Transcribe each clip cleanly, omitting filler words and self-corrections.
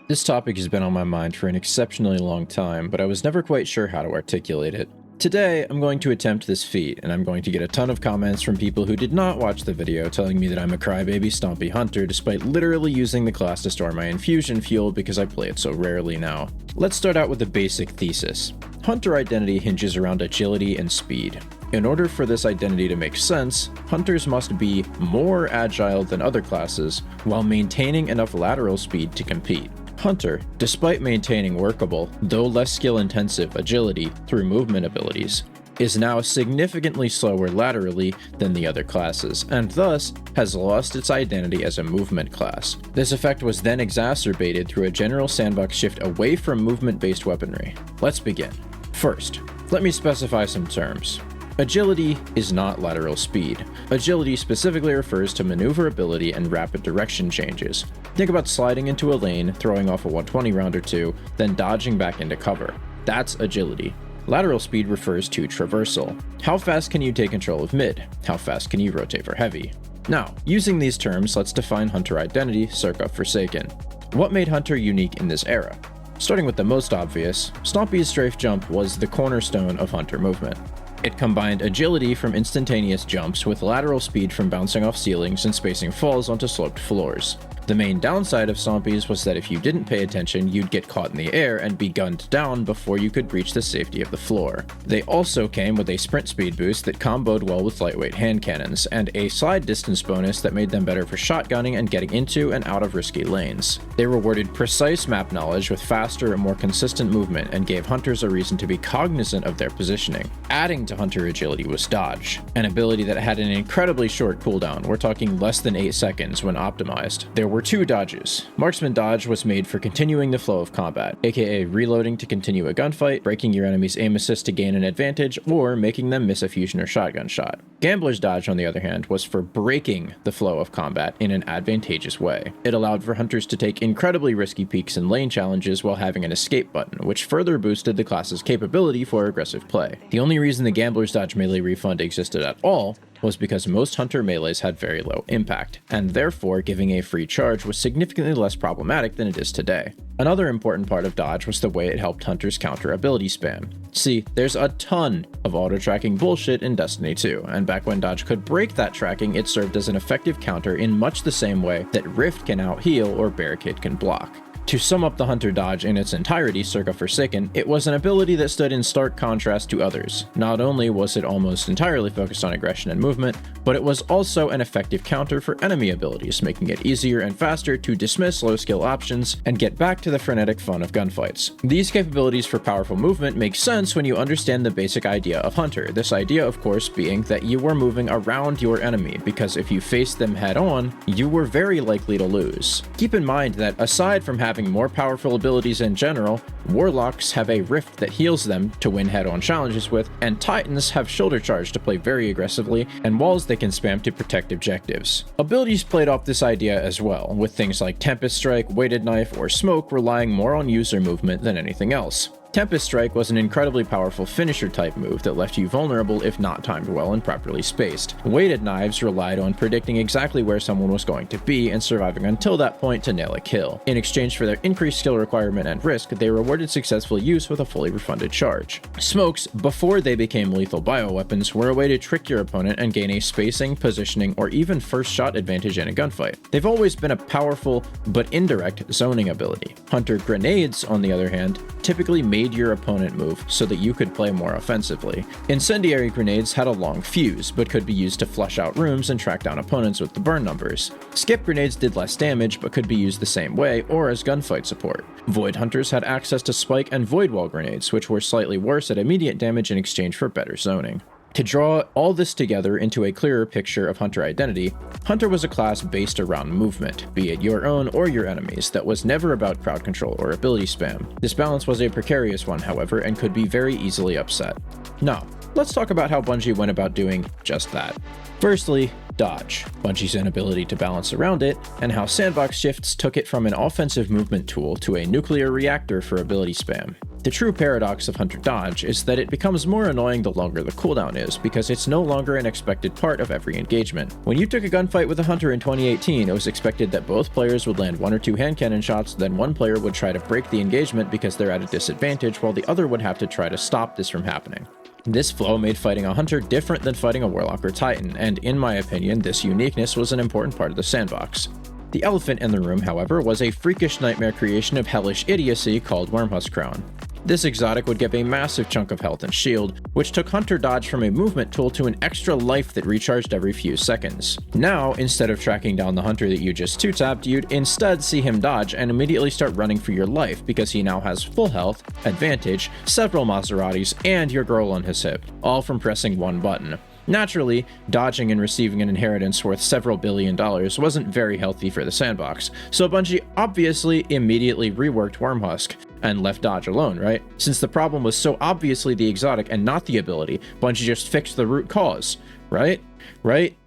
This topic has been on my mind for an exceptionally long time, but I was never quite sure how to articulate it. Today, I'm going to attempt this feat, and I'm going to get a ton of comments from people who did not watch the video telling me that I'm a crybaby Stompie hunter despite literally using the class to store my infusion fuel because I play it so rarely now. Let's start out with the basic thesis. Hunter identity hinges around agility and speed. In order for this identity to make sense, hunters must be more agile than other classes while maintaining enough lateral speed to compete. Hunter, despite maintaining workable, though less skill-intensive agility through movement abilities, is now significantly slower laterally than the other classes, and thus has lost its identity as a movement class. This effect was then exacerbated through a general sandbox shift away from movement-based weaponry. Let's begin. First, let me specify some terms. Agility is not lateral speed. Agility specifically refers to maneuverability and rapid direction changes. Think about sliding into a lane, throwing off a 120 round or two, then dodging back into cover. That's agility. Lateral speed refers to traversal. How fast can you take control of mid? How fast can you rotate for heavy? Now, using these terms, let's define Hunter identity circa Forsaken. What made Hunter unique in this era? Starting with the most obvious, Stompie's strafe jump was the cornerstone of Hunter movement. It combined agility from instantaneous jumps with lateral speed from bouncing off ceilings and spacing falls onto sloped floors. The main downside of Stompies was that if you didn't pay attention, you'd get caught in the air and be gunned down before you could reach the safety of the floor. They also came with a sprint speed boost that comboed well with lightweight hand cannons, and a slide distance bonus that made them better for shotgunning and getting into and out of risky lanes. They rewarded precise map knowledge with faster and more consistent movement and gave hunters a reason to be cognizant of their positioning. Adding to hunter agility was dodge, an ability that had an incredibly short cooldown, we're talking less than 8 seconds when optimized. There were two dodges. Marksman dodge was made for continuing the flow of combat, aka reloading to continue a gunfight, breaking your enemy's aim assist to gain an advantage, or making them miss a fusion or shotgun shot. Gambler's dodge, on the other hand, was for breaking the flow of combat in an advantageous way. It allowed for hunters to take incredibly risky peeks and lane challenges while having an escape button, which further boosted the class's capability for aggressive play. The only reason the Gambler's dodge melee refund existed at all was because most hunter melees had very low impact, and therefore giving a free charge was significantly less problematic than it is today. Another important part of dodge was the way it helped hunters counter ability spam. See, there's a ton of auto-tracking bullshit in Destiny 2, and back when dodge could break that tracking, it served as an effective counter in much the same way that Rift can out-heal or Barricade can block. To sum up the Hunter dodge in its entirety circa Forsaken, it was an ability that stood in stark contrast to others. Not only was it almost entirely focused on aggression and movement, but it was also an effective counter for enemy abilities, making it easier and faster to dismiss low-skill options and get back to the frenetic fun of gunfights. These capabilities for powerful movement make sense when you understand the basic idea of Hunter, this idea of course being that you were moving around your enemy, because if you faced them head-on, you were very likely to lose. Keep in mind that aside from having more powerful abilities in general, Warlocks have a Rift that heals them to win head-on challenges with, and Titans have Shoulder Charge to play very aggressively, and walls they can spam to protect objectives. Abilities played off this idea as well, with things like Tempest Strike, Weighted Knife, or Smoke relying more on user movement than anything else. Tempest Strike was an incredibly powerful finisher-type move that left you vulnerable if not timed well and properly spaced. Weighted Knives relied on predicting exactly where someone was going to be and surviving until that point to nail a kill. In exchange for their increased skill requirement and risk, they rewarded successful use with a fully refunded charge. Smokes, before they became lethal bioweapons, were a way to trick your opponent and gain a spacing, positioning, or even first shot advantage in a gunfight. They've always been a powerful but indirect zoning ability. Hunter Grenades, on the other hand, typically made your opponent move so that you could play more offensively. Incendiary grenades had a long fuse, but could be used to flush out rooms and track down opponents with the burn numbers. Skip grenades did less damage, but could be used the same way or as gunfight support. Void hunters had access to spike and void wall grenades, which were slightly worse at immediate damage in exchange for better zoning. To draw all this together into a clearer picture of Hunter identity, Hunter was a class based around movement, be it your own or your enemy's, that was never about crowd control or ability spam. This balance was a precarious one, however, and could be very easily upset. Now, let's talk about how Bungie went about doing just that. Firstly, dodge, Bungie's inability to balance around it, and how sandbox shifts took it from an offensive movement tool to a nuclear reactor for ability spam. The true paradox of Hunter Dodge is that it becomes more annoying the longer the cooldown is, because it's no longer an expected part of every engagement. When you took a gunfight with a Hunter in 2018, it was expected that both players would land 1 or 2 hand cannon shots, then one player would try to break the engagement because they're at a disadvantage, while the other would have to try to stop this from happening. This flow made fighting a Hunter different than fighting a Warlock or Titan, and in my opinion, this uniqueness was an important part of the sandbox. The elephant in the room, however, was a freakish nightmare creation of hellish idiocy called Wormhusk Crown. This exotic would give a massive chunk of health and shield, which took Hunter Dodge from a movement tool to an extra life that recharged every few seconds. Now, instead of tracking down the Hunter that you just 2-tapped, you'd instead see him dodge and immediately start running for your life because he now has full health, advantage, several Maseratis, and your girl on his hip, all from pressing one button. Naturally, dodging and receiving an inheritance worth several $1 billion wasn't very healthy for the sandbox, so Bungie obviously immediately reworked Wormhusk and left dodge alone, right? Since the problem was so obviously the exotic and not the ability, Bungie just fixed the root cause, right? Right?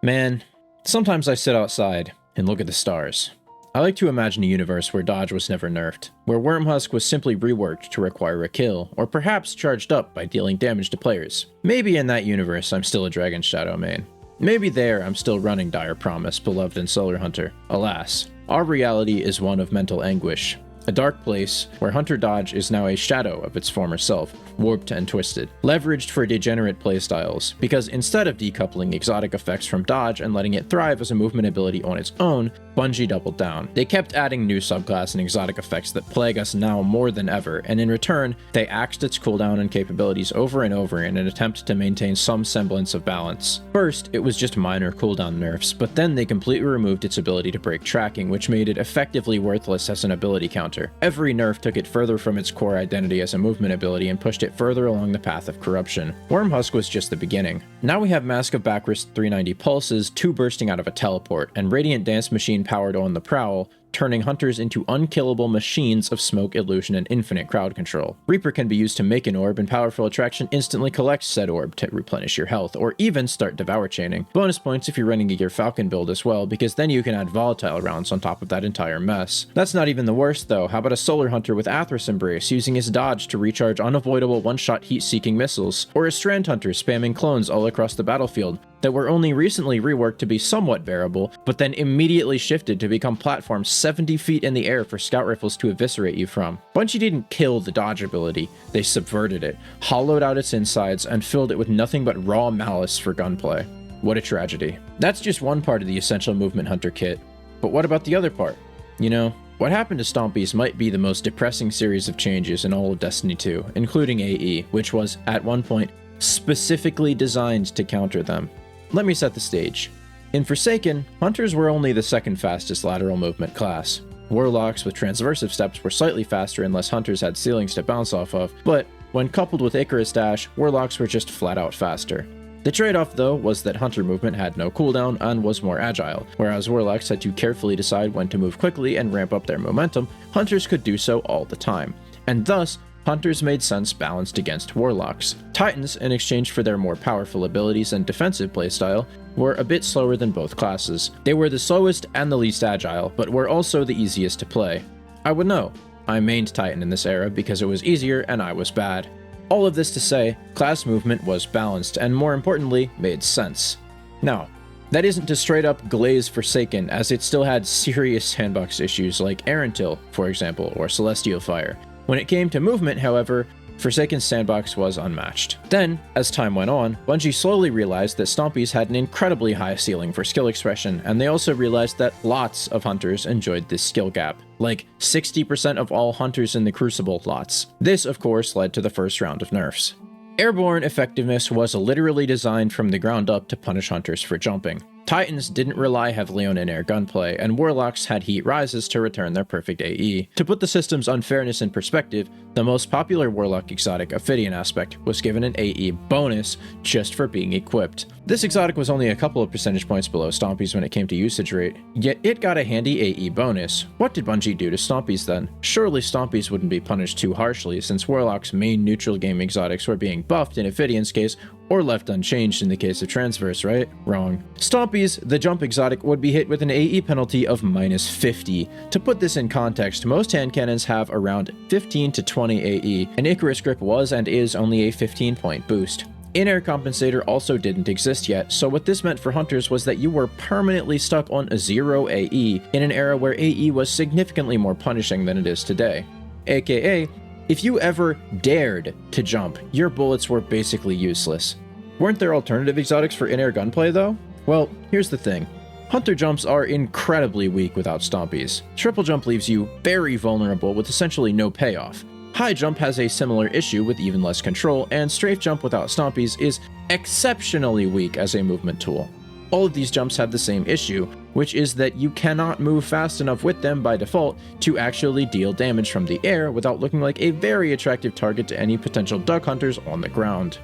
Man, sometimes I sit outside and look at the stars. I like to imagine a universe where dodge was never nerfed, where Wormhusk was simply reworked to require a kill, or perhaps charged up by dealing damage to players. Maybe in that universe I'm still a Dragon Shadow main. Maybe there I'm still running Dire Promise, Beloved, and Solar Hunter. Alas, our reality is one of mental anguish. A dark place where Hunter Dodge is now a shadow of its former self, warped and twisted, leveraged for degenerate playstyles, because instead of decoupling exotic effects from dodge and letting it thrive as a movement ability on its own, Bungie doubled down. They kept adding new subclass and exotic effects that plague us now more than ever, and in return, they axed its cooldown and capabilities over and over in an attempt to maintain some semblance of balance. First, it was just minor cooldown nerfs, but then they completely removed its ability to break tracking, which made it effectively worthless as an ability counter. Every nerf took it further from its core identity as a movement ability and pushed it further along the path of corruption. Wormhusk was just the beginning. Now we have Mask of Backrest 390 pulses, 2 bursting out of a teleport, and Radiant Dance Machine powered on the prowl, turning hunters into unkillable machines of smoke, illusion, and infinite crowd control. Reaper can be used to make an orb, and Powerful Attraction instantly collects said orb to replenish your health, or even start Devour Chaining. Bonus points if you're running a Gear Falcon build as well, because then you can add volatile rounds on top of that entire mess. That's not even the worst though. How about a Solar Hunter with Athras Embrace, using his dodge to recharge unavoidable one-shot heat-seeking missiles, or a Strand Hunter spamming clones all across the battlefield, that were only recently reworked to be somewhat bearable, but then immediately shifted to become platforms 70 feet in the air for scout rifles to eviscerate you from. Bungie didn't kill the dodge ability, they subverted it, hollowed out its insides, and filled it with nothing but raw malice for gunplay. What a tragedy. That's just one part of the Essential Movement Hunter kit, but what about the other part? You know, what happened to Stompies might be the most depressing series of changes in all of Destiny 2, including AE, which was, at one point, specifically designed to counter them. Let me set the stage. In Forsaken, Hunters were only the second fastest lateral movement class. Warlocks with transversive steps were slightly faster unless Hunters had ceilings to bounce off of, but when coupled with Icarus Dash, Warlocks were just flat out faster. The trade-off though was that Hunter movement had no cooldown and was more agile, whereas Warlocks had to carefully decide when to move quickly and ramp up their momentum, Hunters could do so all the time, and thus, Hunters made sense balanced against Warlocks. Titans, in exchange for their more powerful abilities and defensive playstyle, were a bit slower than both classes. They were the slowest and the least agile, but were also the easiest to play. I would know. I mained Titan in this era because it was easier and I was bad. All of this to say, class movement was balanced and more importantly, made sense. Now, that isn't to straight up glaze Forsaken, as it still had serious sandbox issues like Erentil, for example, or Celestial Fire. When it came to movement, however, Forsaken's sandbox was unmatched. Then, as time went on, Bungie slowly realized that Stompies had an incredibly high ceiling for skill expression, and they also realized that lots of hunters enjoyed this skill gap. Like 60% of all hunters in the Crucible lots. This, of course, led to the first round of nerfs. Airborne effectiveness was literally designed from the ground up to punish hunters for jumping. Titans didn't rely heavily on in-air gunplay, and Warlocks had heat rises to return their perfect AE. To put the system's unfairness in perspective, the most popular Warlock exotic, Ophidian Aspect, was given an AE bonus just for being equipped. This exotic was only a couple of percentage points below Stompies when it came to usage rate, yet it got a handy AE bonus. What did Bungie do to Stompies then? Surely Stompies wouldn't be punished too harshly, since Warlock's main neutral game exotics were being buffed in Ophidian's case, or left unchanged in the case of Transverse, right? Wrong. Stompies, the jump exotic, would be hit with an AE penalty of -50. To put this in context, most hand cannons have around 15 to 20 AE, and Icarus Grip was and is only a 15-point boost. In-air compensator also didn't exist yet, so what this meant for hunters was that you were permanently stuck on 0 AE in an era where AE was significantly more punishing than it is today. AKA, if you ever dared to jump, your bullets were basically useless. Weren't there alternative exotics for in-air gunplay though? Well, here's the thing. Hunter jumps are incredibly weak without Stompies. Triple jump leaves you very vulnerable with essentially no payoff. High jump has a similar issue with even less control, and strafe jump without Stompies is exceptionally weak as a movement tool. All of these jumps have the same issue, which is that you cannot move fast enough with them by default to actually deal damage from the air without looking like a very attractive target to any potential duck hunters on the ground.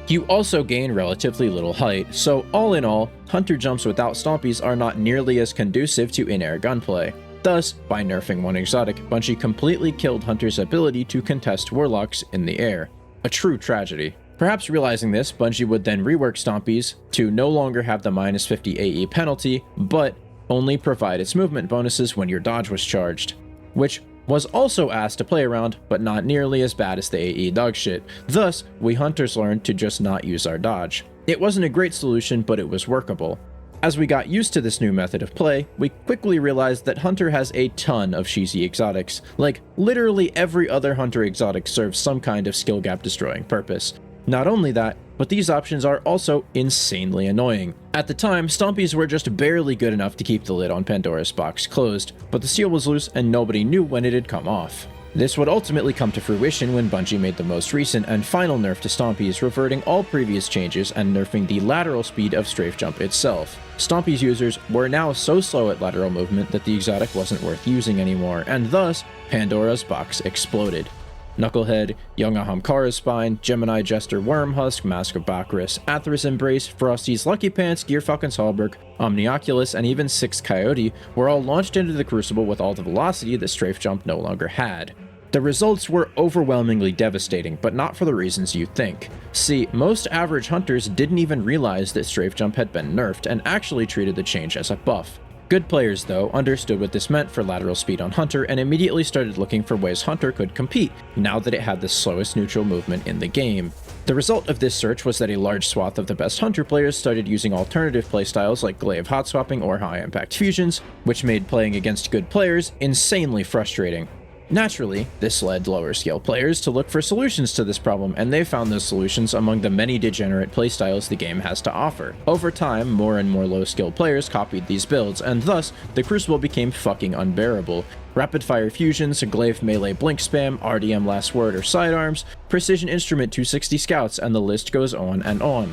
You also gain relatively little height, so all in all, hunter jumps without Stompies are not nearly as conducive to in-air gunplay. Thus, by nerfing one exotic, Bungie completely killed Hunter's ability to contest Warlocks in the air. A true tragedy. Perhaps realizing this, Bungie would then rework Stompies to no longer have the -50 AE penalty, but only provide its movement bonuses when your dodge was charged, which was also asked to play around, but not nearly as bad as the AE dogshit. Thus, we Hunters learned to just not use our dodge. It wasn't a great solution, but it was workable. As we got used to this new method of play, we quickly realized that Hunter has a ton of cheesy exotics. Like, literally every other Hunter exotic serves some kind of skill gap destroying purpose. Not only that, but these options are also insanely annoying. At the time, Stompies were just barely good enough to keep the lid on Pandora's box closed, but the seal was loose and nobody knew when it had come off. This would ultimately come to fruition when Bungie made the most recent and final nerf to Stompies, reverting all previous changes and nerfing the lateral speed of strafe jump itself. Stompies users were now so slow at lateral movement that the exotic wasn't worth using anymore, and thus, Pandora's box exploded. Knucklehead, Young Ahamkara's Spine, Gemini Jester Wormhusk, Mask of Bacchus, Athras Embrace, Frosty's Lucky Pants, Gearfalcon's Hallberg, Omnioculus, and even Sixth Coyote were all launched into the Crucible with all the velocity that strafe jump no longer had. The results were overwhelmingly devastating, but not for the reasons you think. See, most average hunters didn't even realize that strafe jump had been nerfed and actually treated the change as a buff. Good players, though, understood what this meant for lateral speed on Hunter and immediately started looking for ways Hunter could compete, now that it had the slowest neutral movement in the game. The result of this search was that a large swath of the best Hunter players started using alternative playstyles like glaive hot swapping or high impact fusions, which made playing against good players insanely frustrating. Naturally, this led lower scale players to look for solutions to this problem, and they found those solutions among the many degenerate playstyles the game has to offer. Over time, more and more low skill players copied these builds, and thus, the Crucible became fucking unbearable. Rapid fire fusions, glaive melee blink spam, RDM last word or sidearms, precision instrument 260 scouts, and the list goes on and on.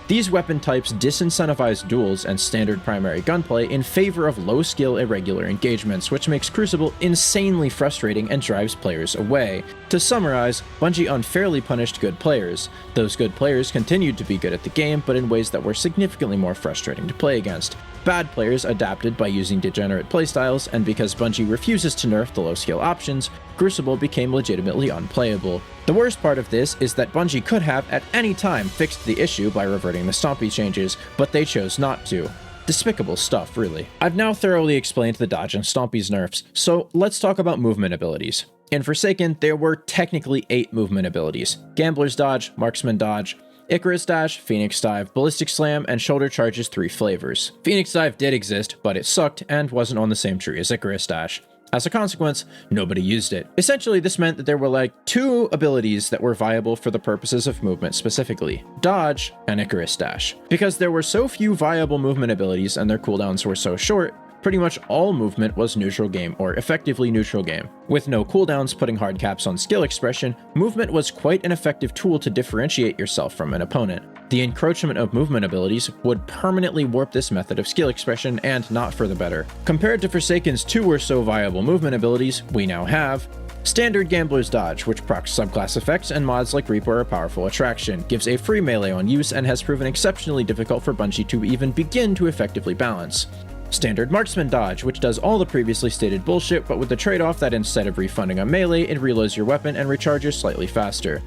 These weapon types disincentivize duels and standard primary gunplay in favor of low-skill irregular engagements, which makes Crucible insanely frustrating and drives players away. To summarize, Bungie unfairly punished good players. Those good players continued to be good at the game, but in ways that were significantly more frustrating to play against. Bad players adapted by using degenerate playstyles, and because Bungie refuses to nerf the low-skill options, Crucible became legitimately unplayable. The worst part of this is that Bungie could have at any time fixed the issue by reverting the Stompie changes, but they chose not to. Despicable stuff, really. I've now thoroughly explained the dodge and Stompie's nerfs, so let's talk about movement abilities. In Forsaken, there were technically 8 movement abilities: Gambler's Dodge, Marksman Dodge, Icarus Dash, Phoenix Dive, Ballistic Slam, and Shoulder Charge's 3 flavors. Phoenix Dive did exist, but it sucked and wasn't on the same tree as Icarus Dash. As a consequence, nobody used it. Essentially, this meant that there were like 2 abilities that were viable for the purposes of movement specifically: Dodge and Icarus Dash. Because there were so few viable movement abilities and their cooldowns were so short, pretty much all movement was neutral game, or effectively neutral game. With no cooldowns putting hard caps on skill expression, movement was quite an effective tool to differentiate yourself from an opponent. The encroachment of movement abilities would permanently warp this method of skill expression, and not for the better. Compared to Forsaken's 2 or so viable movement abilities, we now have Standard Gambler's Dodge, which procs subclass effects and mods like Reap are a powerful attraction, gives a free melee on use and has proven exceptionally difficult for Bungie to even begin to effectively balance. Standard Marksman Dodge, which does all the previously stated bullshit, but with the trade-off that instead of refunding a melee, it reloads your weapon and recharges slightly faster.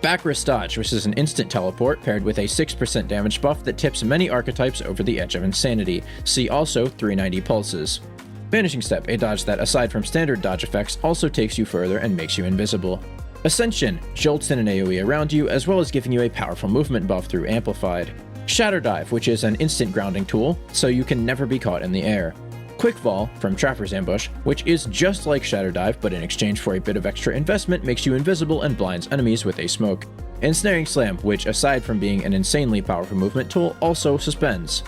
Backrest Dodge, which is an instant teleport paired with a 6% damage buff that tips many archetypes over the edge of insanity. See also 390 Pulses. Vanishing Step, a dodge that, aside from standard dodge effects, also takes you further and makes you invisible. Ascension, jolts in an AoE around you, as well as giving you a powerful movement buff through Amplified. Shatter Dive, which is an instant grounding tool, so you can never be caught in the air. Quick Fall, from Trapper's Ambush, which is just like Shatter Dive, but in exchange for a bit of extra investment makes you invisible and blinds enemies with a smoke. Ensnaring Slam, which aside from being an insanely powerful movement tool, also suspends.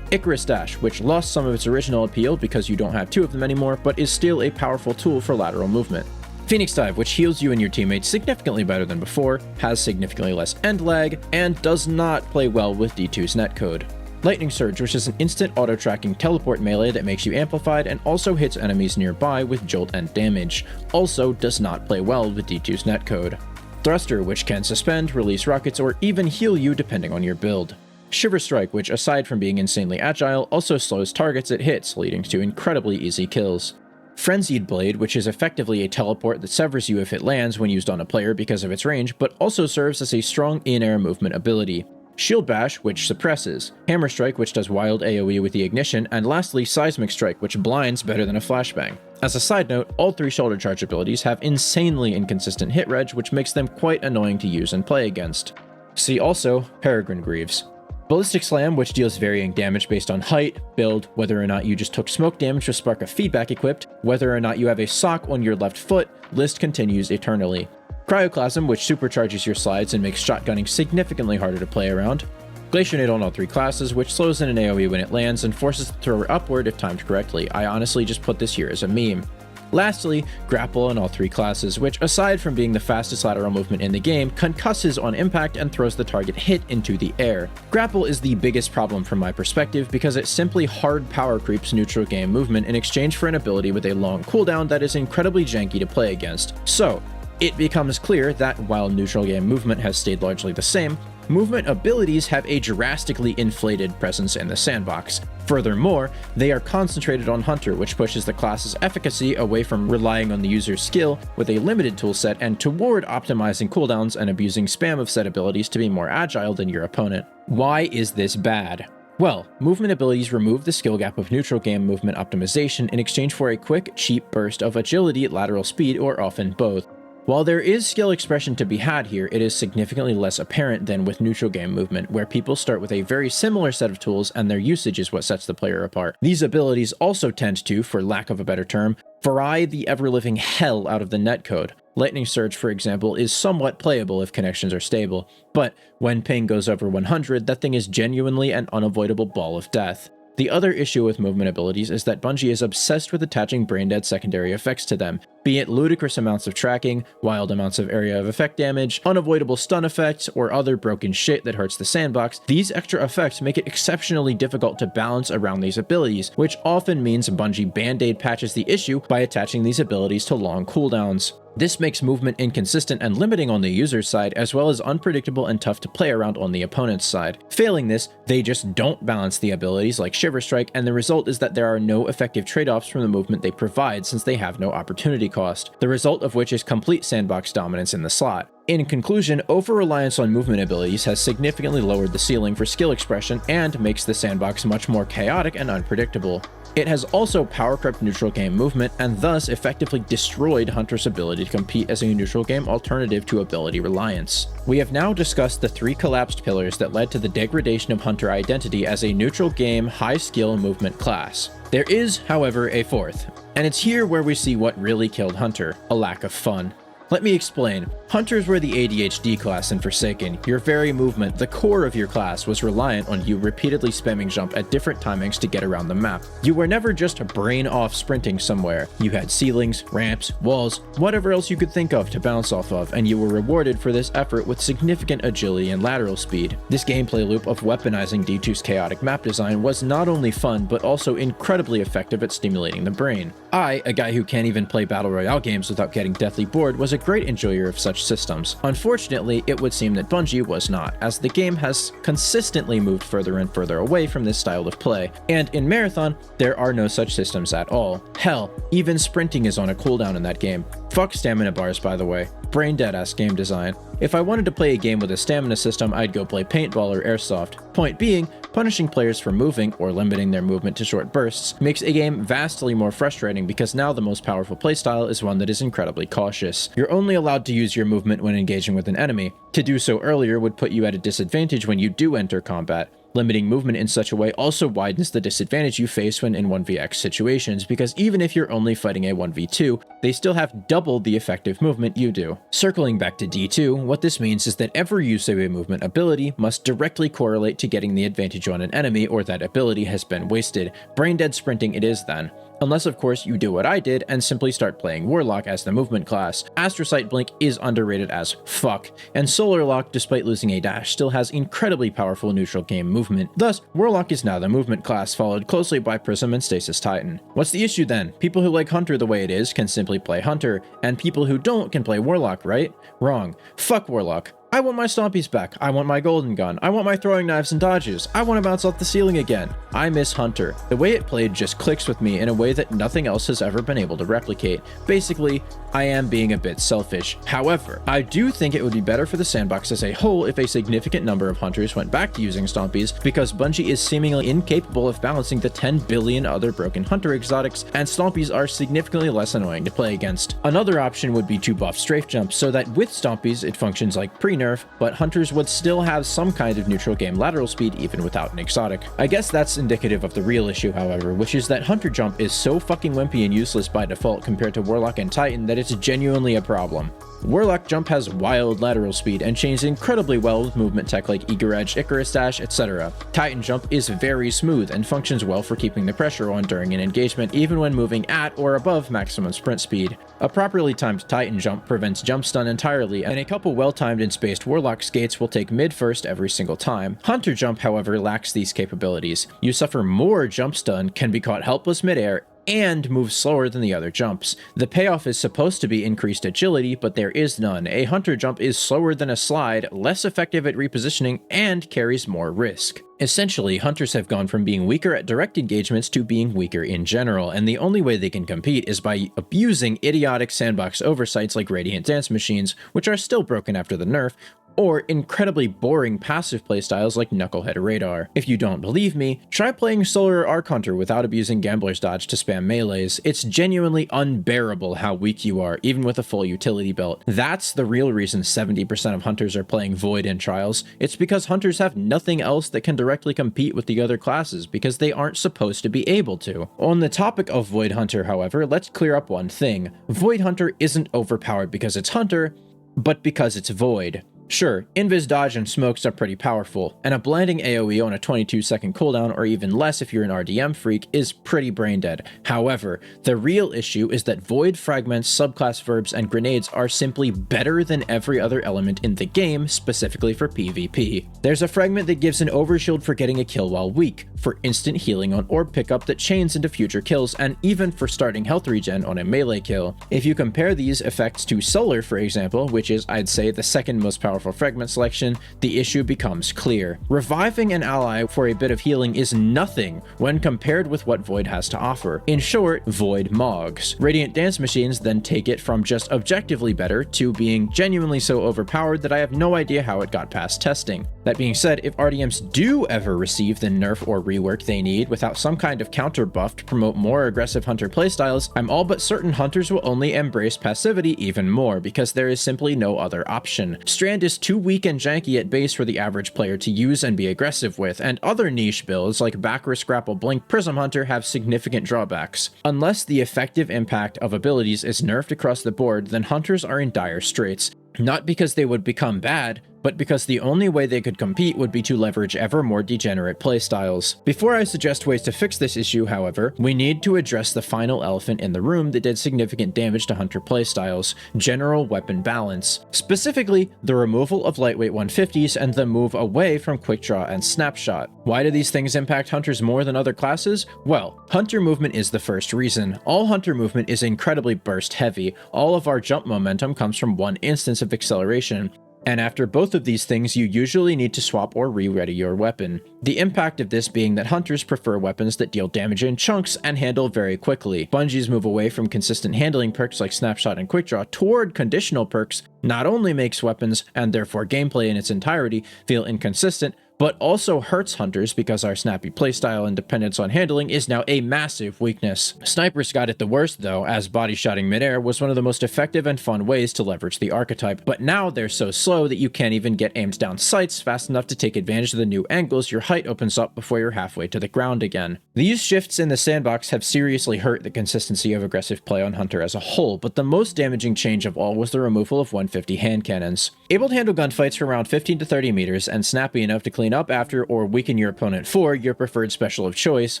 Icarus Dash, which lost some of its original appeal because you don't have two of them anymore, but is still a powerful tool for lateral movement. Phoenix Dive, which heals you and your teammates significantly better than before, has significantly less end lag, and does not play well with D2's netcode. Lightning Surge, which is an instant auto-tracking teleport melee that makes you amplified and also hits enemies nearby with jolt and damage, also does not play well with D2's netcode. Thruster, which can suspend, release rockets, or even heal you depending on your build. Shiver Strike, which aside from being insanely agile, also slows targets it hits, leading to incredibly easy kills. Frenzied Blade, which is effectively a teleport that severs you if it lands when used on a player because of its range, but also serves as a strong in-air movement ability. Shield Bash, which suppresses. Hammer Strike, which does wild AoE with the ignition, and lastly Seismic Strike, which blinds better than a flashbang. As a side note, all three shoulder charge abilities have insanely inconsistent hit reg, which makes them quite annoying to use and play against. See also Peregrine Greaves. Ballistic Slam, which deals varying damage based on height, build, whether or not you just took smoke damage with Spark of Feedback equipped, whether or not you have a sock on your left foot, list continues eternally. Cryoclasm, which supercharges your slides and makes shotgunning significantly harder to play around. Glacier Nade on all three classes, which slows in an AoE when it lands and forces the thrower upward if timed correctly. I honestly just put this here as a meme. Lastly, Grapple on all three classes, which aside from being the fastest lateral movement in the game, concusses on impact and throws the target hit into the air. Grapple is the biggest problem from my perspective because it simply hard power creeps neutral game movement in exchange for an ability with a long cooldown that is incredibly janky to play against. So, it becomes clear that while neutral game movement has stayed largely the same, movement abilities have a drastically inflated presence in the sandbox. Furthermore, they are concentrated on Hunter, which pushes the class's efficacy away from relying on the user's skill with a limited toolset and toward optimizing cooldowns and abusing spam of set abilities to be more agile than your opponent. Why is this bad? Well, movement abilities remove the skill gap of neutral game movement optimization in exchange for a quick, cheap burst of agility, lateral speed, or often both. While there is skill expression to be had here, it is significantly less apparent than with neutral game movement, where people start with a very similar set of tools and their usage is what sets the player apart. These abilities also tend to, for lack of a better term, fry the ever-living hell out of the netcode. Lightning Surge, for example, is somewhat playable if connections are stable, but when ping goes over 100, that thing is genuinely an unavoidable ball of death. The other issue with movement abilities is that Bungie is obsessed with attaching brain-dead secondary effects to them, be it ludicrous amounts of tracking, wild amounts of area of effect damage, unavoidable stun effects, or other broken shit that hurts the sandbox. These extra effects make it exceptionally difficult to balance around these abilities, which often means Bungie band-aid patches the issue by attaching these abilities to long cooldowns. This makes movement inconsistent and limiting on the user's side, as well as unpredictable and tough to play around on the opponent's side. Failing this, they just don't balance the abilities like Shiver Strike, and the result is that there are no effective trade-offs from the movement they provide since they have no opportunity cost, the result of which is complete sandbox dominance in the slot. In conclusion, over-reliance on movement abilities has significantly lowered the ceiling for skill expression and makes the sandbox much more chaotic and unpredictable. It has also power-crept neutral game movement and thus effectively destroyed Hunter's ability to compete as a neutral game alternative to ability reliance. We have now discussed the three collapsed pillars that led to the degradation of Hunter identity as a neutral game, high-skill movement class. There is, however, a fourth, and it's here where we see what really killed Hunter: a lack of fun. Let me explain. Hunters were the ADHD class in Forsaken. Your very movement, the core of your class, was reliant on you repeatedly spamming jump at different timings to get around the map. You were never just brain off sprinting somewhere. You had ceilings, ramps, walls, whatever else you could think of to bounce off of, and you were rewarded for this effort with significant agility and lateral speed. This gameplay loop of weaponizing D2's chaotic map design was not only fun, but also incredibly effective at stimulating the brain. I, a guy who can't even play Battle Royale games without getting deathly bored, was a great enjoyer of such systems. Unfortunately, it would seem that Bungie was not, as the game has consistently moved further and further away from this style of play, and in Marathon, there are no such systems at all. Hell, even sprinting is on a cooldown in that game. Fuck stamina bars, by the way. Brain dead-ass game design. If I wanted to play a game with a stamina system, I'd go play paintball or airsoft. Point being, punishing players for moving, or limiting their movement to short bursts, makes a game vastly more frustrating because now the most powerful playstyle is one that is incredibly cautious. You're only allowed to use your movement when engaging with an enemy. To do so earlier would put you at a disadvantage when you do enter combat. Limiting movement in such a way also widens the disadvantage you face when in 1vx situations, because even if you're only fighting a 1v2, they still have double the effective movement you do. Circling back to D2, what this means is that every use of a movement ability must directly correlate to getting the advantage on an enemy, or that ability has been wasted. Brain-dead sprinting it is then. Unless, of course, you do what I did and simply start playing Warlock as the movement class. Astrocyte Blink is underrated as fuck, and Solar Lock, despite losing a dash, still has incredibly powerful neutral game movement. Thus, Warlock is now the movement class, followed closely by Prism and Stasis Titan. What's the issue then? People who like Hunter the way it is can simply play Hunter, and people who don't can play Warlock, right? Wrong. Fuck Warlock. I want my Stompies back. I want my golden gun. I want my throwing knives and dodges. I want to bounce off the ceiling again. I miss Hunter. The way it played just clicks with me in a way that nothing else has ever been able to replicate. Basically, I am being a bit selfish. However, I do think it would be better for the sandbox as a whole if a significant number of hunters went back to using Stompies, because Bungie is seemingly incapable of balancing the 10 billion other broken hunter exotics, and Stompies are significantly less annoying to play against. Another option would be to buff strafe jump so that with Stompies it functions like pre-nerf, but hunters would still have some kind of neutral game lateral speed even without an exotic. I guess that's indicative of the real issue, however, which is that hunter jump is so fucking wimpy and useless by default compared to Warlock and Titan that it's genuinely a problem. Warlock jump has wild lateral speed and chains incredibly well with movement tech like Eager Edge, Icarus Dash, etc. Titan jump is very smooth and functions well for keeping the pressure on during an engagement, even when moving at or above maximum sprint speed. A properly timed Titan jump prevents jump stun entirely, and a couple well-timed and spaced Warlock skates will take mid first every single time. Hunter jump, however, lacks these capabilities. You suffer more jump stun, can be caught helpless midair, and move slower than the other jumps. The payoff is supposed to be increased agility, but there is none. A hunter jump is slower than a slide, less effective at repositioning, and carries more risk. Essentially, hunters have gone from being weaker at direct engagements to being weaker in general, and the only way they can compete is by abusing idiotic sandbox oversights like Radiant Dance Machines, which are still broken after the nerf, or incredibly boring passive playstyles like Knucklehead Radar. If you don't believe me, try playing Solar or Arc Hunter without abusing Gambler's Dodge to spam melees. It's genuinely unbearable how weak you are, even with a full utility belt. That's the real reason 70% of hunters are playing Void in Trials. It's because hunters have nothing else that can directly compete with the other classes, because they aren't supposed to be able to. On the topic of Void Hunter, however, let's clear up one thing. Void Hunter isn't overpowered because it's Hunter, but because it's Void. Sure, Invis Dodge and Smokes are pretty powerful, and a blinding AoE on a 22-second cooldown, or even less if you're an RDM freak, is pretty brain dead. However, the real issue is that Void, Fragments, subclass verbs, and grenades are simply better than every other element in the game, specifically for PvP. There's a fragment that gives an overshield for getting a kill while weak, for instant healing on orb pickup that chains into future kills, and even for starting health regen on a melee kill. If you compare these effects to Solar, for example, which is, I'd say, the second most powerful fragment selection, the issue becomes clear. Reviving an ally for a bit of healing is nothing when compared with what Void has to offer. In short, Void mogs. Radiant Dance Machines then take it from just objectively better to being genuinely so overpowered that I have no idea how it got past testing. That being said, if RDMs do ever receive the nerf or rework they need without some kind of counter buff to promote more aggressive hunter playstyles, I'm all but certain hunters will only embrace passivity even more, because there is simply no other option. Stranded is too weak and janky at base for the average player to use and be aggressive with, and other niche builds like Backrisk Grapple Blink Prism Hunter have significant drawbacks. Unless the effective impact of abilities is nerfed across the board, then hunters are in dire straits. Not because they would become bad, but because the only way they could compete would be to leverage ever more degenerate playstyles. Before I suggest ways to fix this issue, however, we need to address the final elephant in the room that did significant damage to hunter playstyles: general weapon balance. Specifically, the removal of lightweight 150s and the move away from quick draw and snapshot. Why do these things impact hunters more than other classes? Well, hunter movement is the first reason. All hunter movement is incredibly burst heavy. All of our jump momentum comes from one instance of acceleration. And after both of these things, you usually need to swap or re-ready your weapon. The impact of this being that hunters prefer weapons that deal damage in chunks and handle very quickly. Bungie's move away from consistent handling perks like Snapshot and Quick Draw toward conditional perks not only makes weapons, and therefore gameplay in its entirety, feel inconsistent, but also hurts hunters because our snappy playstyle and dependence on handling is now a massive weakness. Snipers got it the worst though, as body shotting midair was one of the most effective and fun ways to leverage the archetype, but now they're so slow that you can't even get aimed down sights fast enough to take advantage of the new angles your height opens up before you're halfway to the ground again. These shifts in the sandbox have seriously hurt the consistency of aggressive play on Hunter as a whole, but the most damaging change of all was the removal of 150 hand cannons. Able to handle gunfights for around 15 to 30 meters and snappy enough to clean up after or weaken your opponent for your preferred special of choice,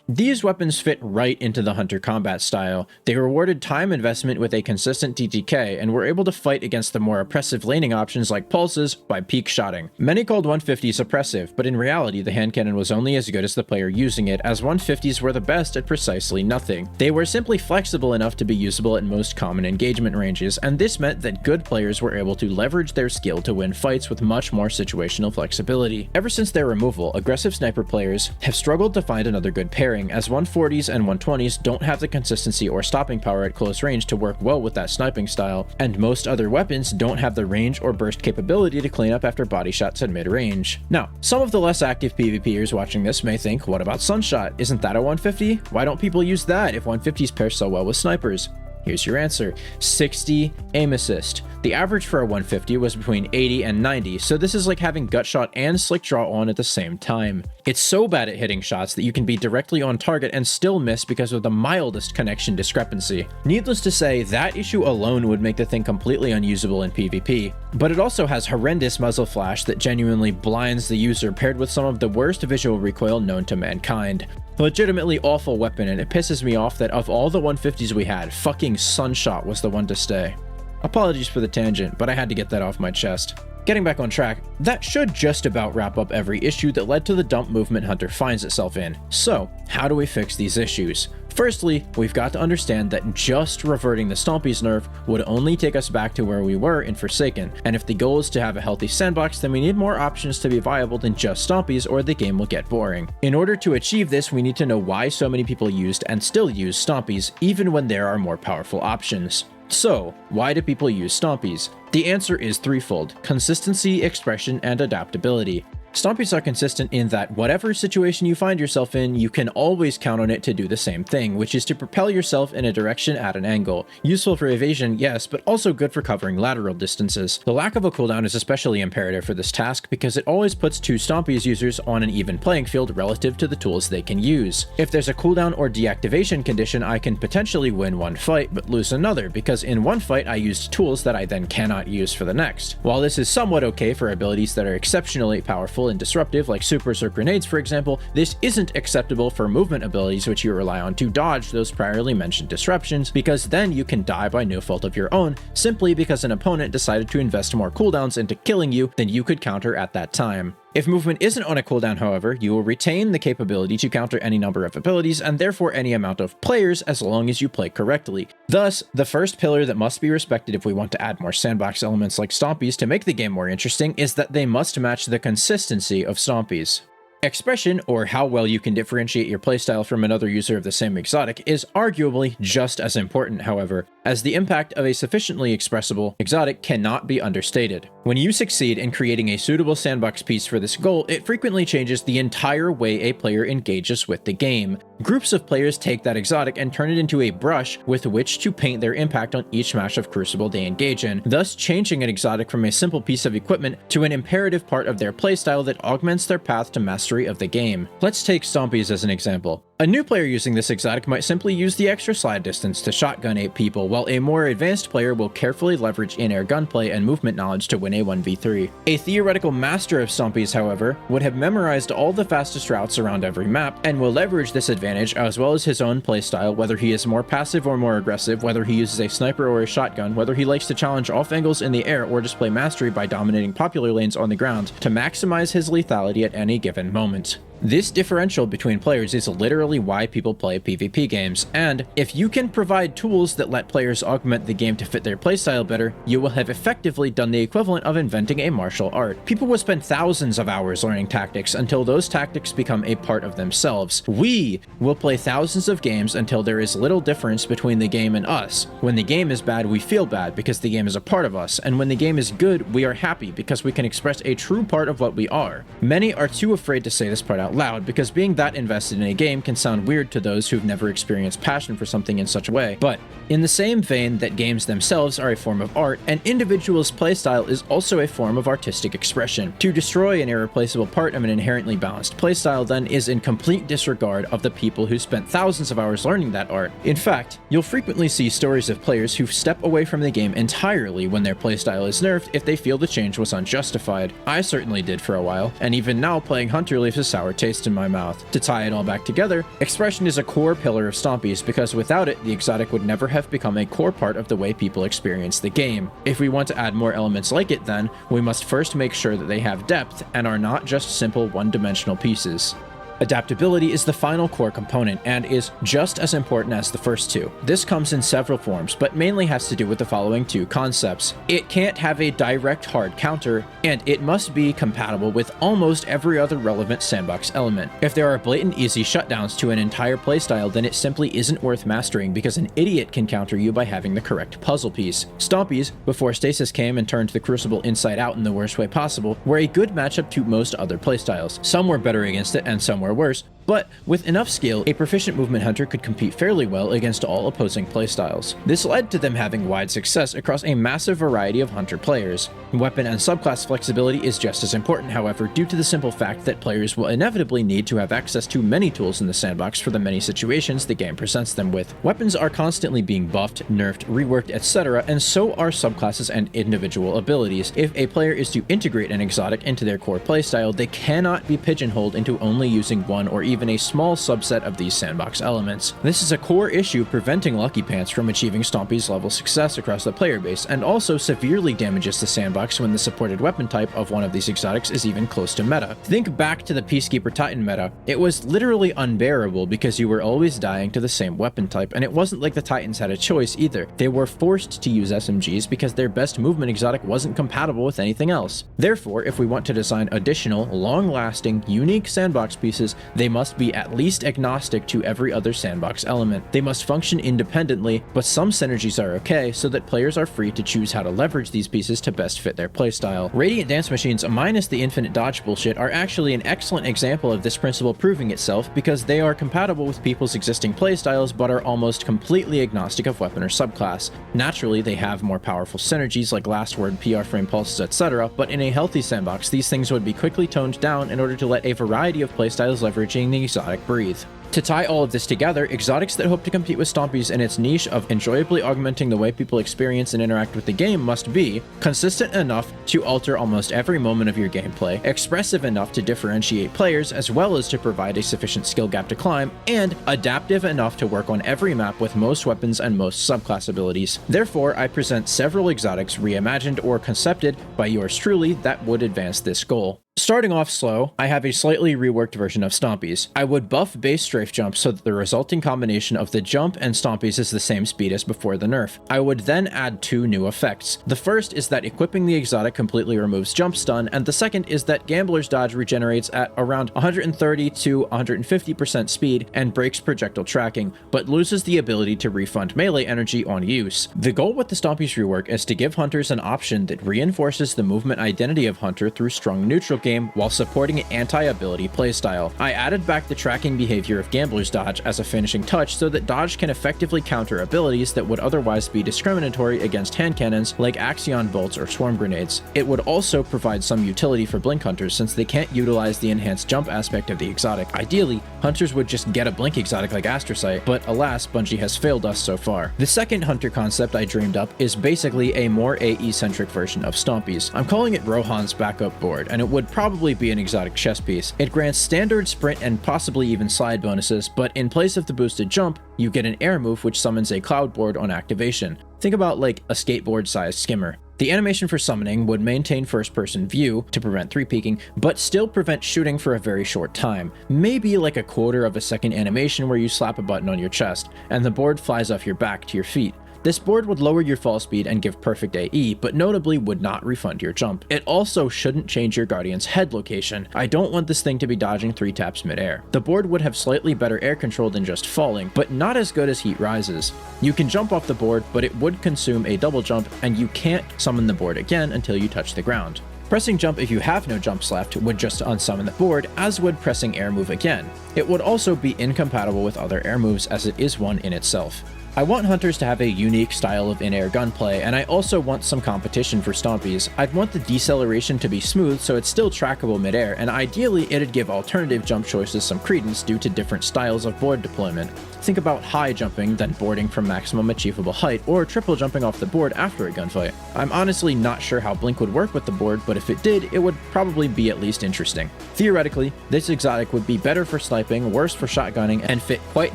these weapons fit right into the hunter combat style. They rewarded time investment with a consistent TTK and were able to fight against the more oppressive laning options like pulses by peak shotting. Many called 150s oppressive, but in reality the hand cannon was only as good as the player using it, as 150s were the best at precisely nothing. They were simply flexible enough to be usable at most common engagement ranges, and this meant that good players were able to leverage their skill to win fights with much more situational flexibility. Ever since their removal, aggressive sniper players have struggled to find another good pairing, as 140s and 120s don't have the consistency or stopping power at close range to work well with that sniping style, and most other weapons don't have the range or burst capability to clean up after body shots at mid-range. Now, some of the less active PvPers watching this may think, what about Sunshot? Isn't that a 150? Why don't people use that if 150s pair so well with snipers? Here's your answer: 60 aim assist. The average for a 150 was between 80 and 90, so this is like having gut shot and slick draw on at the same time. It's so bad at hitting shots that you can be directly on target and still miss because of the mildest connection discrepancy. Needless to say, that issue alone would make the thing completely unusable in PvP, but it also has horrendous muzzle flash that genuinely blinds the user, paired with some of the worst visual recoil known to mankind. Legitimately awful weapon, and it pisses me off that of all the 150s we had, fucking Sunshot was the one to stay. Apologies for the tangent, but I had to get that off my chest. Getting back on track, that should just about wrap up every issue that led to the dump movement Hunter finds itself in. So, how do we fix these issues? Firstly, we've got to understand that just reverting the Stompie's nerf would only take us back to where we were in Forsaken, and if the goal is to have a healthy sandbox, then we need more options to be viable than just Stompies, or the game will get boring. In order to achieve this, we need to know why so many people used and still use Stompies, even when there are more powerful options. So, why do people use Stompies? The answer is threefold: consistency, expression, and adaptability. Stompies are consistent in that whatever situation you find yourself in, you can always count on it to do the same thing, which is to propel yourself in a direction at an angle. Useful for evasion, yes, but also good for covering lateral distances. The lack of a cooldown is especially imperative for this task because it always puts two Stompies users on an even playing field relative to the tools they can use. If there's a cooldown or deactivation condition, I can potentially win one fight but lose another, because in one fight I used tools that I then cannot use for the next. While this is somewhat okay for abilities that are exceptionally powerful and disruptive, like supers or grenades for example, this isn't acceptable for movement abilities which you rely on to dodge those priorly mentioned disruptions, because then you can die by no fault of your own, simply because an opponent decided to invest more cooldowns into killing you than you could counter at that time. If movement isn't on a cooldown, however, you will retain the capability to counter any number of abilities and therefore any amount of players as long as you play correctly. Thus, the first pillar that must be respected if we want to add more sandbox elements like Stompies to make the game more interesting is that they must match the consistency of Stompies. Expression, or how well you can differentiate your playstyle from another user of the same exotic, is arguably just as important, however, as the impact of a sufficiently expressible exotic cannot be understated. When you succeed in creating a suitable sandbox piece for this goal, it frequently changes the entire way a player engages with the game. Groups of players take that exotic and turn it into a brush with which to paint their impact on each match of Crucible they engage in, thus changing an exotic from a simple piece of equipment to an imperative part of their playstyle that augments their path to mastery of the game. Let's take Stompies as an example. A new player using this exotic might simply use the extra slide distance to shotgun 8 people, while a more advanced player will carefully leverage in-air gunplay and movement knowledge to win a 1v3. A theoretical master of Stompies, however, would have memorized all the fastest routes around every map, and will leverage this advantage as well as his own playstyle, whether he is more passive or more aggressive, whether he uses a sniper or a shotgun, whether he likes to challenge off angles in the air or display mastery by dominating popular lanes on the ground to maximize his lethality at any given moment. This differential between players is literally why people play PvP games, and if you can provide tools that let players augment the game to fit their playstyle better, you will have effectively done the equivalent of inventing a martial art. People will spend thousands of hours learning tactics until those tactics become a part of themselves. We will play thousands of games until there is little difference between the game and us. When the game is bad, we feel bad because the game is a part of us, and when the game is good, we are happy because we can express a true part of what we are. Many are too afraid to say this part out loud because being that invested in a game can sound weird to those who've never experienced passion for something in such a way. But in the same vein that games themselves are a form of art, an individual's playstyle is also a form of artistic expression. To destroy an irreplaceable part of an inherently balanced playstyle then is in complete disregard of the people who spent thousands of hours learning that art. In fact, you'll frequently see stories of players who step away from the game entirely when their playstyle is nerfed if they feel the change was unjustified. I certainly did for a while, and even now playing Hunter leaves a sour taste in my mouth. To tie it all back together, expression is a core pillar of Stompies because without it, the exotic would never have become a core part of the way people experience the game. If we want to add more elements like it then, we must first make sure that they have depth and are not just simple one-dimensional pieces. Adaptability is the final core component and is just as important as the first two. This comes in several forms, but mainly has to do with the following two concepts. It can't have a direct hard counter, and it must be compatible with almost every other relevant sandbox element. If there are blatant easy shutdowns to an entire playstyle, then it simply isn't worth mastering because an idiot can counter you by having the correct puzzle piece. Stompies, before Stasis came and turned the Crucible inside out in the worst way possible, were a good matchup to most other playstyles. Some were better against it and some were worse, but with enough skill, a proficient movement hunter could compete fairly well against all opposing playstyles. This led to them having wide success across a massive variety of hunter players. Weapon and subclass flexibility is just as important, however, due to the simple fact that players will inevitably need to have access to many tools in the sandbox for the many situations the game presents them with. Weapons are constantly being buffed, nerfed, reworked, etc., and so are subclasses and individual abilities. If a player is to integrate an exotic into their core playstyle, they cannot be pigeonholed into only using one or even a small subset of these sandbox elements. This is a core issue preventing Lucky Pants from achieving Stompie's level success across the player base, and also severely damages the sandbox when the supported weapon type of one of these exotics is even close to meta. Think back to the Peacekeeper Titan meta. It was literally unbearable because you were always dying to the same weapon type, and it wasn't like the Titans had a choice either. They were forced to use SMGs because their best movement exotic wasn't compatible with anything else. Therefore, if we want to design additional, long-lasting, unique sandbox pieces, they must be at least agnostic to every other sandbox element. They must function independently, but some synergies are okay so that players are free to choose how to leverage these pieces to best fit their playstyle. Radiant Dance Machines minus the infinite dodge bullshit are actually an excellent example of this principle proving itself because they are compatible with people's existing playstyles but are almost completely agnostic of weapon or subclass. Naturally, they have more powerful synergies like Last Word, PR frame pulses, etc., but in a healthy sandbox, these things would be quickly toned down in order to let a variety of playstyles leveraging the exotic breathe. To tie all of this together, exotics that hope to compete with Stompies in its niche of enjoyably augmenting the way people experience and interact with the game must be consistent enough to alter almost every moment of your gameplay, expressive enough to differentiate players as well as to provide a sufficient skill gap to climb, and adaptive enough to work on every map with most weapons and most subclass abilities. Therefore, I present several exotics reimagined or concepted by yours truly that would advance this goal. Starting off slow, I have a slightly reworked version of Stompies. I would buff base strafe jump so that the resulting combination of the jump and Stompies is the same speed as before the nerf. I would then add two new effects. The first is that equipping the exotic completely removes jump stun, and the second is that Gambler's Dodge regenerates at around 130 to 150% speed and breaks projectile tracking, but loses the ability to refund melee energy on use. The goal with the Stompies rework is to give hunters an option that reinforces the movement identity of hunter through strong neutral game while supporting an anti-ability playstyle. I added back the tracking behavior of Gambler's Dodge as a finishing touch so that Dodge can effectively counter abilities that would otherwise be discriminatory against hand cannons like Axion bolts or swarm grenades. It would also provide some utility for blink hunters since they can't utilize the enhanced jump aspect of the exotic. Ideally, hunters would just get a blink exotic like Astrocyte, but alas, Bungie has failed us so far. The second hunter concept I dreamed up is basically a more AE-centric version of Stompies. I'm calling it Rohan's backup board, and it would probably be an exotic chess piece. It grants standard sprint and possibly even slide bonuses, but in place of the boosted jump, you get an air move which summons a cloud board on activation. Think about like a skateboard-sized skimmer. The animation for summoning would maintain first-person view to prevent 3-peaking, but still prevent shooting for a very short time. Maybe like a quarter of a second animation where you slap a button on your chest, and the board flies off your back to your feet. This board would lower your fall speed and give perfect AE, but notably would not refund your jump. It also shouldn't change your Guardian's head location. I don't want this thing to be dodging 3 taps mid-air. The board would have slightly better air control than just falling, but not as good as Heat Rises. You can jump off the board, but it would consume a double jump, and you can't summon the board again until you touch the ground. Pressing jump if you have no jumps left would just unsummon the board, as would pressing air move again. It would also be incompatible with other air moves as it is one in itself. I want hunters to have a unique style of in-air gunplay, and I also want some competition for Stompies. I'd want the deceleration to be smooth so it's still trackable mid-air, and ideally it'd give alternative jump choices some credence due to different styles of board deployment. Think about high jumping, then boarding from maximum achievable height, or triple jumping off the board after a gunfight. I'm honestly not sure how Blink would work with the board, but if it did, it would probably be at least interesting. Theoretically, this exotic would be better for sniping, worse for shotgunning, and fit quite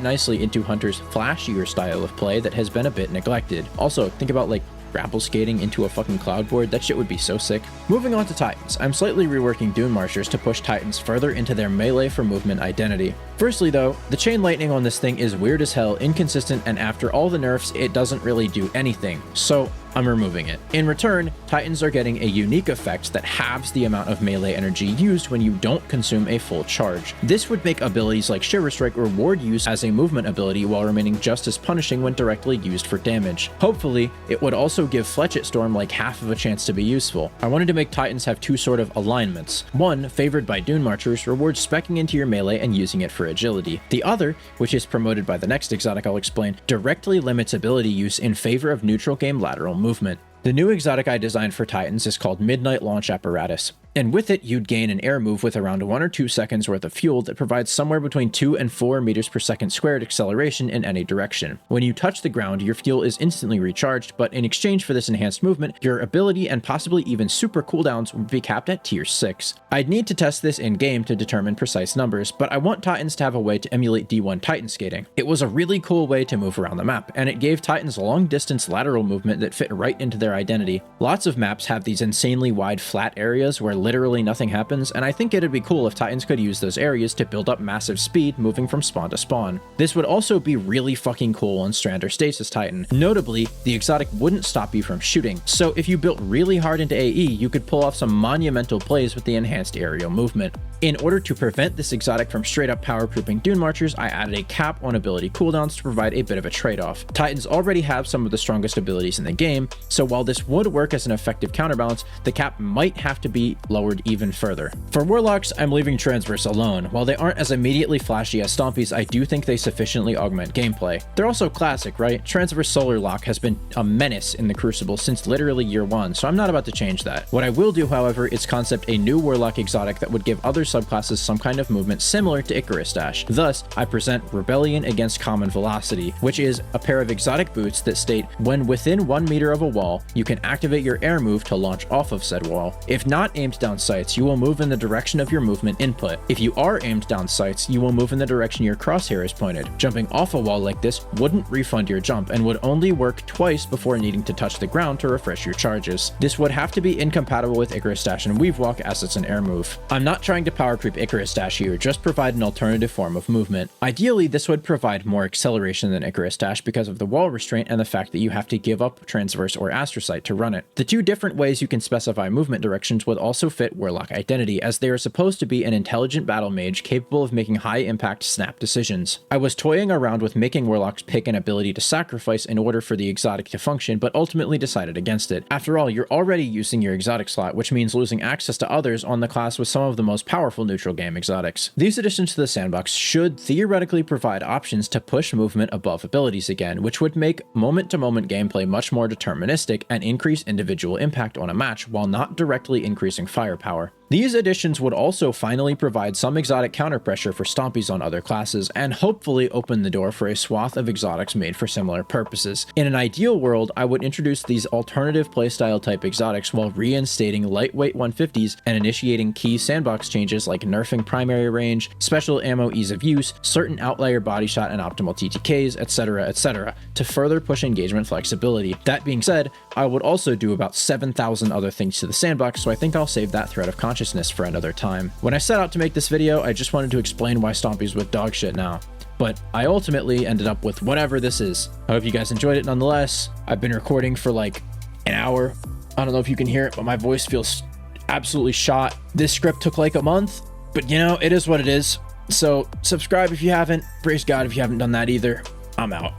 nicely into Hunter's flashier style of play that has been a bit neglected. Also, think about like grapple skating into a fucking cloud board. That shit would be so sick. Moving on to Titans, I'm slightly reworking Dune Marchers to push Titans further into their melee for movement identity. Firstly though, the chain lightning on this thing is weird as hell, inconsistent, and after all the nerfs, it doesn't really do anything. So I'm removing it. In return, Titans are getting a unique effect that halves the amount of melee energy used when you don't consume a full charge. This would make abilities like Shiver Strike reward use as a movement ability while remaining just as punishing when directly used for damage. Hopefully, it would also give Fletchet Storm like half of a chance to be useful. I wanted to make Titans have two sort of alignments. One, favored by Dune Marchers, rewards speccing into your melee and using it for agility. The other, which is promoted by the next exotic I'll explain, directly limits ability use in favor of neutral game lateral movement. The new exotic I designed for Titans is called Midnight Launch Apparatus, and with it you'd gain an air move with around 1 or 2 seconds worth of fuel that provides somewhere between 2 and 4 meters per second squared acceleration in any direction. When you touch the ground, your fuel is instantly recharged, but in exchange for this enhanced movement, your ability and possibly even super cooldowns would be capped at tier 6. I'd need to test this in-game to determine precise numbers, but I want Titans to have a way to emulate D1 Titan skating. It was a really cool way to move around the map, and it gave Titans long-distance lateral movement that fit right into their identity. Lots of maps have these insanely wide flat areas where literally nothing happens, and I think it'd be cool if Titans could use those areas to build up massive speed moving from spawn to spawn. This would also be really fucking cool on Strand or Stasis Titan. Notably, the exotic wouldn't stop you from shooting, so if you built really hard into AE, you could pull off some monumental plays with the enhanced aerial movement. In order to prevent this exotic from straight up power creeping Dune Marchers, I added a cap on ability cooldowns to provide a bit of a trade-off. Titans already have some of the strongest abilities in the game, so while this would work as an effective counterbalance, the cap might have to be lowered even further. For Warlocks, I'm leaving Transverse alone. While they aren't as immediately flashy as Stompies, I do think they sufficiently augment gameplay. They're also classic, right? Transverse Solar Lock has been a menace in the Crucible since literally year 1, so I'm not about to change that. What I will do, however, is concept a new Warlock exotic that would give other subclasses some kind of movement similar to Icarus Dash. Thus, I present Rebellion against Common Velocity, which is a pair of exotic boots that state when within 1 meter of a wall, you can activate your air move to launch off of said wall. If not aimed down sights, you will move in the direction of your movement input. If you are aimed down sights, you will move in the direction your crosshair is pointed. Jumping off a wall like this wouldn't refund your jump and would only work twice before needing to touch the ground to refresh your charges. This would have to be incompatible with Icarus Dash and Weave Walk as it's an air move. I'm not trying to power creep Icarus Dash here, just provide an alternative form of movement. Ideally, this would provide more acceleration than Icarus Dash because of the wall restraint and the fact that you have to give up Transverse or Astrocyte to run it. The two different ways you can specify movement directions would also fit Warlock identity, as they are supposed to be an intelligent battle mage capable of making high-impact snap decisions. I was toying around with making Warlocks pick an ability to sacrifice in order for the exotic to function, but ultimately decided against it. After all, you're already using your exotic slot, which means losing access to others on the class with some of the most powerful neutral game exotics. These additions to the sandbox should theoretically provide options to push movement above abilities again, which would make moment-to-moment gameplay much more deterministic and increase individual impact on a match while not directly increasing firepower. These additions would also finally provide some exotic counterpressure for Stompies on other classes, and hopefully open the door for a swath of exotics made for similar purposes. In an ideal world, I would introduce these alternative playstyle type exotics while reinstating lightweight 150s and initiating key sandbox changes like nerfing primary range, special ammo ease of use, certain outlier body shot and optimal TTKs, etc., to further push engagement flexibility. That being said, I would also do about 7,000 other things to the sandbox, so I think I'll save that thread of consciousness for another time. When I set out to make this video, I just wanted to explain why Stompie's with dog shit now, but I ultimately ended up with whatever this is. I hope you guys enjoyed it nonetheless. I've been recording for like an hour. I don't know if you can hear it, but my voice feels absolutely shot. This script took like a month, but you know, it is what it is. So subscribe if you haven't. Praise God if you haven't done that either. I'm out.